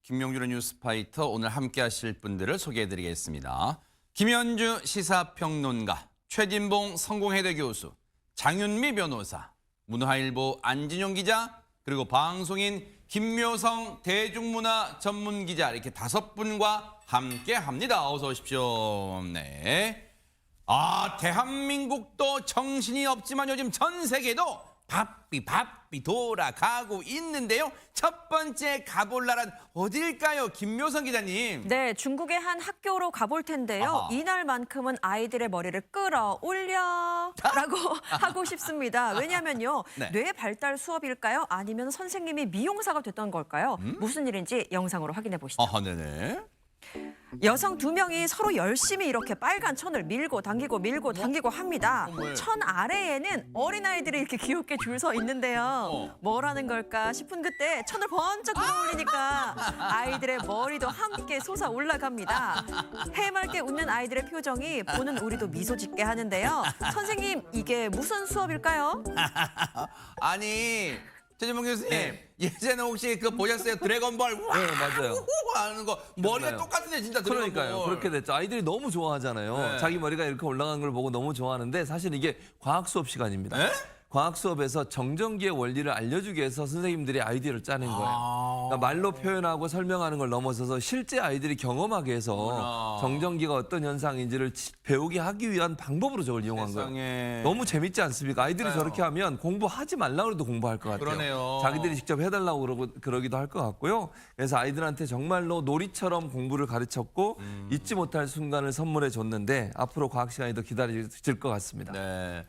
김용준의 뉴스파이터 오늘 함께 하실 분들을 소개해드리겠습니다. 김현주 시사평론가, 최진봉 성공회대 교수, 장윤미 변호사, 문화일보 안진용 기자, 그리고 방송인 김묘성 대중문화 전문기자 이렇게 5분과 함께합니다. 어서 오십시오. 네. 대한민국도 정신이 없지만 요즘 전 세계도 바삐 돌아가고 있는데요. 첫 번째 가볼 나라는 어딜까요? 김묘성 기자님. 네, 중국의 한 학교로 가볼 텐데요. 아하. 이날만큼은 아이들의 머리를 끌어올려 라고 하고 싶습니다. 왜냐하면요. 네. 뇌 발달 수업일까요? 아니면 선생님이 미용사가 됐던 걸까요? 무슨 일인지 영상으로 확인해 보시죠. 네네. 여성 2명이 서로 열심히 이렇게 빨간 천을 밀고 당기고 합니다. 어머나. 천 아래에는 어린아이들이 이렇게 귀엽게 줄 서 있는데요. 뭐라는 걸까 싶은 그때 천을 번쩍 들어올리니까 아이들의 머리도 함께 솟아 올라갑니다. 해맑게 웃는 아이들의 표정이 보는 우리도 미소 짓게 하는데요. 선생님, 이게 무슨 수업일까요? 아니, 최진봉 교수님, 예전에 혹시 그거 보셨어요? 드래곤볼 와, 네, 맞아요. 후 하는 거 머리가 기억나요. 똑같은데 진짜 드래곤볼. 그러니까요. 그렇게 됐죠. 아이들이 너무 좋아하잖아요. 네. 자기 머리가 이렇게 올라간 걸 보고 너무 좋아하는데 사실 이게 과학 수업 시간입니다. 네? 과학 수업에서 정전기의 원리를 알려주기 위해서 선생님들이 아이디어를 짜낸 거예요. 그러니까 말로 표현하고 설명하는 걸 넘어서서 실제 아이들이 경험하게 해서 어머나. 정전기가 어떤 현상인지를 배우게 하기 위한 방법으로 저걸 이용한 세상에. 거예요. 너무 재밌지 않습니까? 아이들이 그러니까요. 저렇게 하면 공부하지 말라고 해도 공부할 것 같아요. 그러네요. 자기들이 직접 해달라고 그러기도 할 것 같고요. 그래서 아이들한테 정말로 놀이처럼 공부를 가르쳤고 잊지 못할 순간을 선물해 줬는데 앞으로 과학 시간이 더 기다려질 것 같습니다. 네.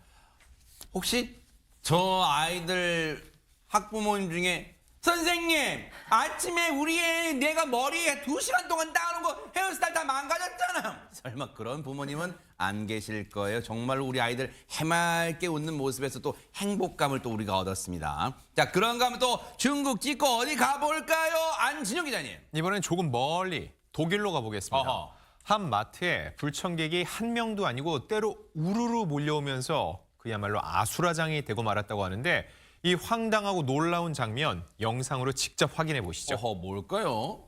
혹시 저 아이들 학부모님 중에 선생님 아침에 우리 애 내가 머리에 2시간 동안 따는 거 헤어스타일 다 망가졌잖아요. 설마 그런 부모님은 안 계실 거예요. 정말로 우리 아이들 해맑게 웃는 모습에서 또 행복감을 또 우리가 얻었습니다. 자, 그런가 하면 또 중국 찍고 어디 가볼까요? 안진영 기자님. 이번엔 조금 멀리 독일로 가보겠습니다. 어허. 한 마트에 불청객이 한 명도 아니고 때로 우르르 몰려오면서 그야말로 아수라장이 되고 말았다고 하는데 이 황당하고 놀라운 장면 영상으로 직접 확인해 보시죠. 뭘까요?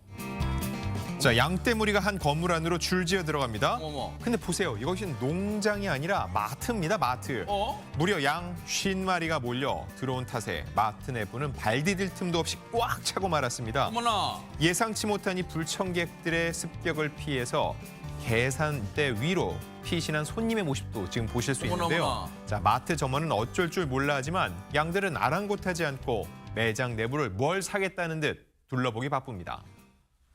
자, 양떼무리가 한 건물 안으로 줄지어 들어갑니다. 어머. 근데 보세요. 이것이 농장이 아니라 마트입니다. 마트. 무려 양 50마리가 몰려 들어온 탓에 마트 내부는 발 디딜 틈도 없이 꽉 차고 말았습니다. 어머나. 예상치 못한 이 불청객들의 습격을 피해서 계산대 위로 피신한 손님의 모습도 지금 보실 수 어머나, 있는데요. 어머나. 자, 마트 점원은 어쩔 줄 몰라 하지만 양들은 아랑곳하지 않고 매장 내부를 뭘 사겠다는 듯 둘러보기 바쁩니다.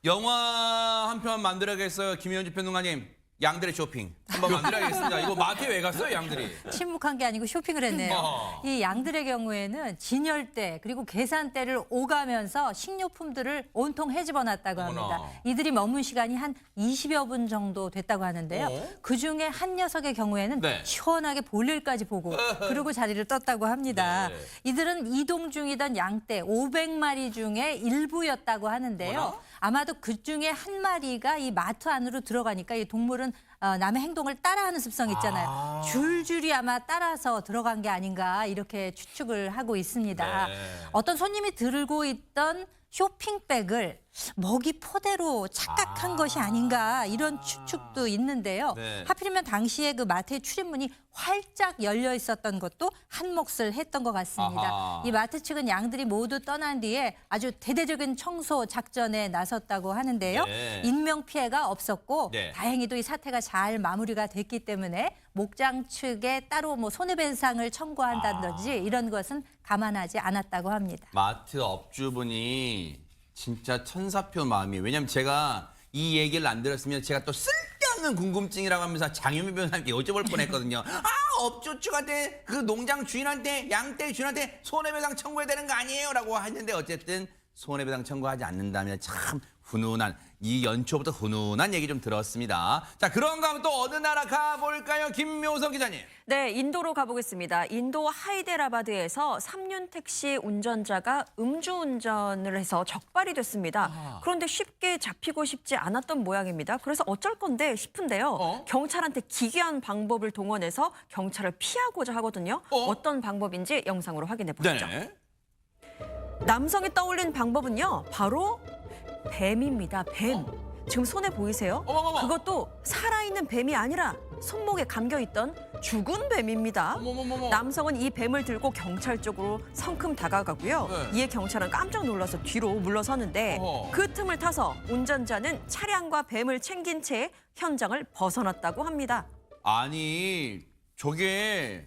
영화 한 편 만들어야겠어요. 김현주 평론가님. 양들의 쇼핑 한번 만들어야겠습니다. 이거 마트에 왜 갔어요, 양들이? 침묵한 게 아니고 쇼핑을 했네요. 이 양들의 경우에는 진열대 그리고 계산대를 오가면서 식료품들을 온통 헤집어놨다고 합니다. 어머나. 이들이 머문 시간이 한 20여 분 정도 됐다고 하는데요. 그중에 한 녀석의 경우에는 네. 시원하게 볼일까지 보고 그리고 자리를 떴다고 합니다. 네. 이들은 이동 중이던 양떼 500마리 중에 일부였다고 하는데요. 어머나. 아마도 그중에 한 마리가 이 마트 안으로 들어가니까 이 동물은 남의 행동을 따라하는 습성이 있잖아요. 줄줄이 아마 따라서 들어간 게 아닌가 이렇게 추측을 하고 있습니다. 네. 어떤 손님이 들고 있던 쇼핑백을 먹이 포대로 착각한 것이 아닌가 이런 추측도 있는데요. 네. 하필이면 당시에 그 마트의 출입문이 활짝 열려 있었던 것도 한 몫을 했던 것 같습니다. 아하. 이 마트 측은 양들이 모두 떠난 뒤에 아주 대대적인 청소 작전에 나섰다고 하는데요. 네. 인명 피해가 없었고 네. 다행히도 이 사태가 잘 마무리가 됐기 때문에 목장 측에 따로 뭐 손해배상을 청구한다든지 이런 것은 감안하지 않았다고 합니다. 마트 업주분이 진짜 천사표 마음이에요. 왜냐면 제가 이 얘기를 안 들었으면 제가 또 쓸데없는 궁금증이라고 하면서 장윤미 변호사님께 여쭤볼 뻔했거든요. 업주 측한테 그 농장 주인한테 양떼 주인한테 손해배상 청구해야 되는 거 아니에요? 라고 했는데 어쨌든 손해배상 청구하지 않는다면 참 훈훈한 이 연초부터 훈훈한 얘기 좀 들었습니다. 자, 그런가 하면 또 어느 나라 가볼까요? 김묘성 기자님. 네, 인도로 가보겠습니다. 인도 하이데라바드에서 3륜 택시 운전자가 음주운전을 해서 적발이 됐습니다. 그런데 쉽게 잡히고 싶지 않았던 모양입니다. 그래서 어쩔 건데 싶은데요. 경찰한테 기괴한 방법을 동원해서 경찰을 피하고자 하거든요. 어떤 방법인지 영상으로 확인해 보시죠. 네. 남성이 떠올린 방법은요. 바로 뱀입니다. 뱀. 지금 손에 보이세요? 어머머머. 그것도 살아있는 뱀이 아니라 손목에 감겨있던 죽은 뱀입니다. 어머머머머. 남성은 이 뱀을 들고 경찰 쪽으로 성큼 다가가고요. 네. 이에 경찰은 깜짝 놀라서 뒤로 물러서는데 어허. 그 틈을 타서 운전자는 차량과 뱀을 챙긴 채 현장을 벗어났다고 합니다. 아니 저게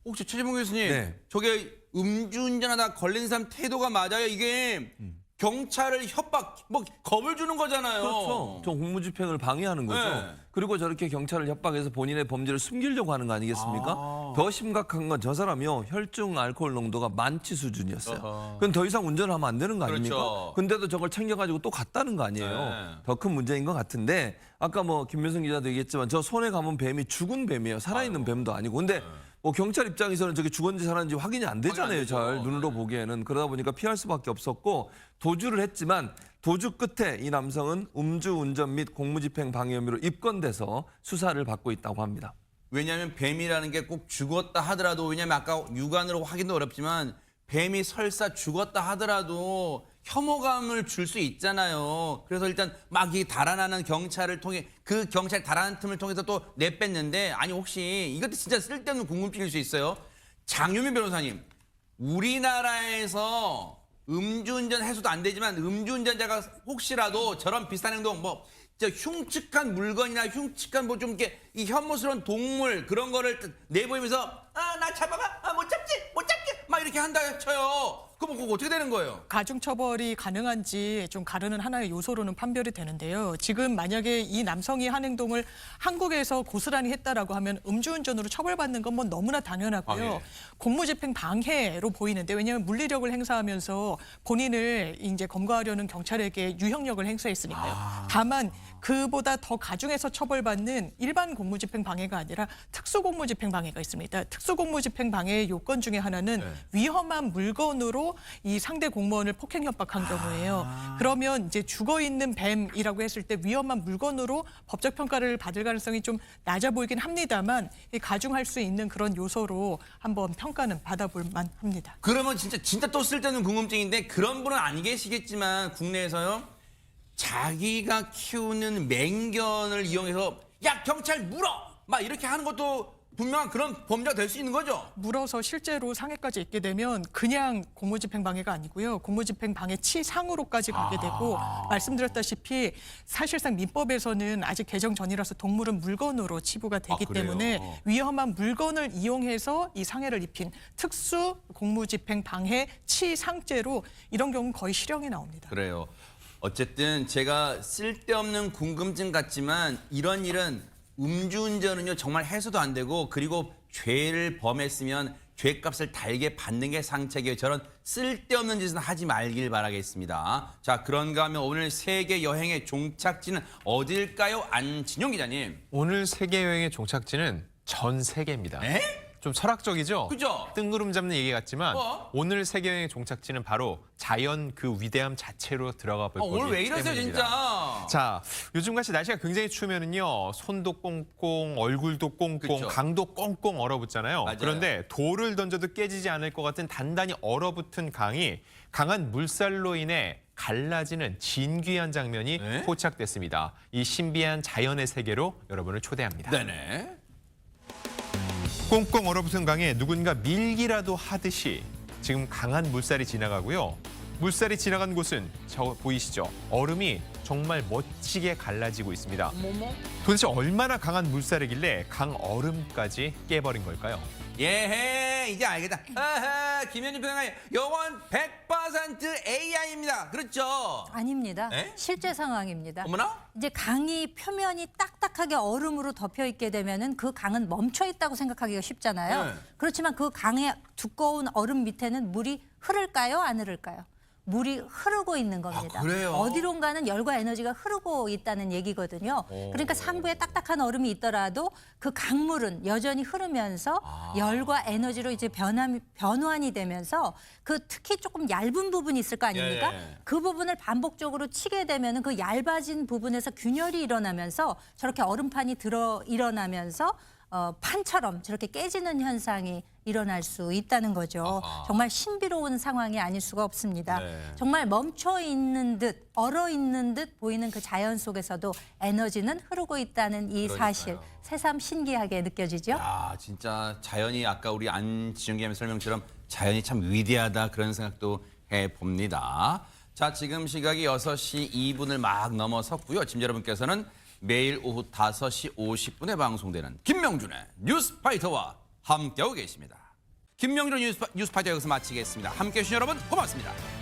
혹시 최재봉 교수님 네. 저게 음주운전하다 걸린 사람 태도가 맞아요? 이게 경찰을 협박 뭐 겁을 주는 거잖아요. 그렇죠. 저 공무집행을 방해하는 거죠. 네. 그리고 저렇게 경찰을 협박해서 본인의 범죄를 숨기려고 하는 거 아니겠습니까? 아. 더 심각한 건 저 사람이요. 혈중 알코올 농도가 만치 수준이었어요. 어허. 그건 더 이상 운전을 하면 안 되는 거 아닙니까? 그렇죠. 근데도 저걸 챙겨가지고 또 갔다는 거 아니에요. 네. 더 큰 문제인 것 같은데 아까 뭐 김민성 기자도 얘기했지만 저 손에 감은 뱀이 죽은 뱀이에요. 살아있는 뱀도 아니고. 근데 뭐 경찰 입장에서는 저게 죽었는지 살았는지 확인이 안 되잖아요. 되죠. 잘 눈으로 보기에는. 그러다 보니까 피할 수밖에 없었고 도주를 했지만 도주 끝에 이 남성은 음주운전 및 공무집행 방해 혐의로 입건돼서 수사를 받고 있다고 합니다. 왜냐하면 뱀이라는 게 꼭 죽었다 하더라도 왜냐하면 아까 육안으로 확인도 어렵지만 뱀이 설사 죽었다 하더라도 혐오감을 줄 수 있잖아요. 그래서 일단 막 이 달아나는 경찰을 통해 그 경찰 달아나는 틈을 통해서 또 내뺐는데 아니 혹시 이것도 진짜 쓸데없는 궁금증일 수 있어요. 장유민 변호사님, 우리나라에서 음주운전 해서도 안 되지만 음주운전자가 혹시라도 저런 비슷한 행동 뭐 흉측한 물건이나 흉측한 뭐 좀 이렇게 이 혐오스러운 동물 그런 거를 내보이면서 나 잡아가 못 잡지 막 이렇게 한다 쳐요. 그럼 그거 어떻게 되는 거예요? 가중처벌이 가능한지 좀 가르는 하나의 요소로는 판별이 되는데요. 지금 만약에 이 남성이 한 행동을 한국에서 고스란히 했다라고 하면 음주운전으로 처벌받는 건 뭐 너무나 당연하고요. 아, 예. 공무집행 방해로 보이는데 왜냐하면 물리력을 행사하면서 본인을 이제 검거하려는 경찰에게 유형력을 행사했으니까요. 다만 그보다 더 가중해서 처벌받는 일반 공무집행 방해가 아니라 특수공무집행 방해가 있습니다. 특수공무집행 방해의 요건 중에 하나는 위험한 물건으로 이 상대 공무원을 폭행 협박한 경우예요. 그러면 이제 죽어 있는 뱀이라고 했을 때 위험한 물건으로 법적 평가를 받을 가능성이 좀 낮아 보이긴 합니다만 이 가중할 수 있는 그런 요소로 한번 평가는 받아볼 만합니다. 그러면 진짜 또 쓸데없는 궁금증인데 그런 분은 안 계시겠지만 국내에서요. 자기가 키우는 맹견을 이용해서 야 경찰 물어 막 이렇게 하는 것도 분명한 그런 범죄가 될 수 있는 거죠. 물어서 실제로 상해까지 있게 되면 그냥 공무집행 방해가 아니고요. 공무집행 방해 치상으로까지 가게 되고 말씀드렸다시피 사실상 민법에서는 아직 개정 전이라서 동물은 물건으로 치부가 되기 그래요? 때문에 위험한 물건을 이용해서 이 상해를 입힌 특수 공무집행 방해 치상죄로 이런 경우는 거의 실형이 나옵니다. 그래요. 어쨌든 제가 쓸데없는 궁금증 같지만 이런 일은 음주운전은요 정말 해서도 안 되고 그리고 죄를 범했으면 죄값을 달게 받는 게 상책이에요. 저런 쓸데없는 짓은 하지 말길 바라겠습니다. 자 그런가 하면 오늘 세계 여행의 종착지는 어딜까요? 안진용 기자님. 오늘 세계 여행의 종착지는 전 세계입니다. 에? 좀 철학적이죠? 그죠? 뜬구름 잡는 얘기 같지만 뭐? 오늘 세계 여행의 종착지는 바로 자연 그 위대함 자체로 들어가 볼 거기 오늘 왜 이러세요 때문입니다. 진짜? 자, 요즘같이 날씨가 굉장히 추우면은요, 손도 꽁꽁, 얼굴도 꽁꽁, 그쵸. 강도 꽁꽁 얼어붙잖아요. 맞아요. 그런데 돌을 던져도 깨지지 않을 것 같은 단단히 얼어붙은 강이 강한 물살로 인해 갈라지는 진귀한 장면이 네? 포착됐습니다. 이 신비한 자연의 세계로 여러분을 초대합니다. 네네. 꽁꽁 얼어붙은 강에 누군가 밀기라도 하듯이 지금 강한 물살이 지나가고요. 물살이 지나간 곳은 저 보이시죠? 얼음이 정말 멋지게 갈라지고 있습니다. 도대체 얼마나 강한 물살이길래 강 얼음까지 깨버린 걸까요? 예헤 이제 알겠다. 아하 김현준 평론가의 영원 100% AI입니다. 그렇죠? 아닙니다. 에? 실제 상황입니다. 어머나? 이제 강이 표면이 딱딱하게 얼음으로 덮여 있게 되면은 그 강은 멈춰 있다고 생각하기가 쉽잖아요. 네. 그렇지만 그 강의 두꺼운 얼음 밑에는 물이 흐를까요? 안 흐를까요? 물이 흐르고 있는 겁니다. 아, 그래요? 어디론가는 열과 에너지가 흐르고 있다는 얘기거든요. 그러니까 상부에 딱딱한 얼음이 있더라도 그 강물은 여전히 흐르면서 열과 에너지로 이제 변환이 되면서 그 특히 조금 얇은 부분이 있을 거 아닙니까? 예. 그 부분을 반복적으로 치게 되면은 그 얇아진 부분에서 균열이 일어나면서 저렇게 얼음판이 일어나면서 판처럼 저렇게 깨지는 현상이 일어날 수 있다는 거죠. 아하. 정말 신비로운 상황이 아닐 수가 없습니다. 네. 정말 멈춰 있는 듯, 얼어 있는 듯 보이는 그 자연 속에서도 에너지는 흐르고 있다는 이 사실, 새삼 신기하게 느껴지죠. 야, 진짜 자연이 아까 우리 안지영 기자님 설명처럼 자연이 참 위대하다 그런 생각도 해봅니다. 자, 지금 시각이 6시 2분을 막 넘어섰고요. 지금 여러분께서는 매일 오후 5시 50분에 방송되는 김명준의 뉴스파이터와 함께하고 계십니다. 김명준의 뉴스파이터 여기서 마치겠습니다. 함께해 주신 여러분 고맙습니다.